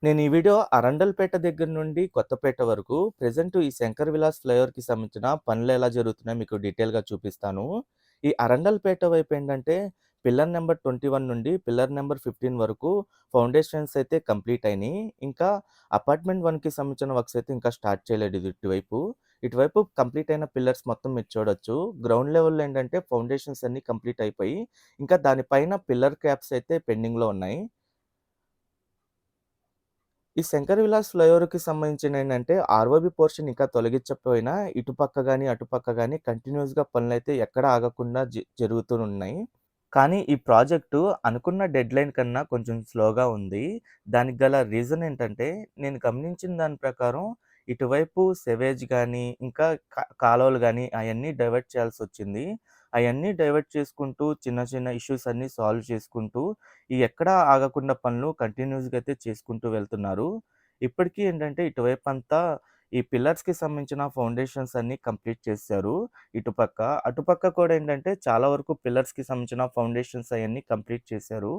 నేను ఈ వీడియో అరండల్పేట దగ్గర నుండి కొత్తపేట వరకు ప్రెజెంట్ ఈ శంకర్ విలాస్ ఫ్లైఓవర్‌కి సంబంధించిన పనులు ఎలా జరుగుతున్నాయో మీకు డీటెయిల్‌గా చూపిస్తాను. ఈ అరండల్పేట వైపు ఏంటంటే పిల్లర్ నంబర్ 21 నుండి పిల్లర్ నంబర్ 15 వరకు ఫౌండేషన్స్ అయితే కంప్లీట్ అయినాయి. ఇంకా అపార్ట్మెంట్ 1కి సంబంధించిన వర్క్స్ అయితే ఇంకా స్టార్ట్ చేయలేదు ఇటువైపు. ఇటువైపు కంప్లీట్ అయిన పిల్లర్స్ మొత్తం మీరు చూడొచ్చు. గ్రౌండ్ లెవెల్‌లో ఏంటంటే ఫౌండేషన్స్ అన్నీ కంప్లీట్ అయిపోయి ఇంకా దాని పైన పిల్లర్ క్యాప్స్ అయితే పెండింగ్‌లో ఉన్నాయి. ఈ శంకర్ విలాస్ ఫ్లైఓవర్‌కి సంబంధించినేంటంటే, ఆర్‌ఓబీ పోర్షన్ ఇంకా తొలగించకపోయినా, ఇటుపక్క గాని, అటుపక్క గాని కంటిన్యూయస్‌గా పనులైతే ఎక్కడ ఆగకుండా జరుగుతూ ఉన్నాయి. కానీ ఈ ప్రాజెక్టు అనుకున్న డెడ్‌లైన్ కన్నా కొంచెం స్లోగా ఉంది. దానికి గల రీజన్ ఏంటంటే, నేను గమనించిన దాని ప్రకారం ఇటువైపు సివేజ్ గానీ, ఇంకా కాలువలు గానీ అయన్నీ డైవర్ట్ చేయాల్సొచ్చింది. అయన్నీ డైవర్ట్ చేసుకుంటూ చిన్న చిన్న ఇష్యూస్ అన్నీ సాల్వ్ చేసుకుంటూ, ఈ ఎక్కడా ఆగకుండా పనులు కంటిన్యూయస్‌గా అయితే చేసుకుంటూ వెళ్తున్నారు. ఇప్పటికి ఏంటంటే ఇటువైపంతా ఈ పిల్లర్స్‌కి సంబంధించిన ఫౌండేషన్స్ అన్నీ కంప్లీట్ చేసేశారు. ఇటుపక్క. అటుపక్క కూడా ఏంటంటే చాలా వరకు పిల్లర్స్‌కి సంబంధించిన ఫౌండేషన్స్ అయన్నీ కంప్లీట్ చేశారు.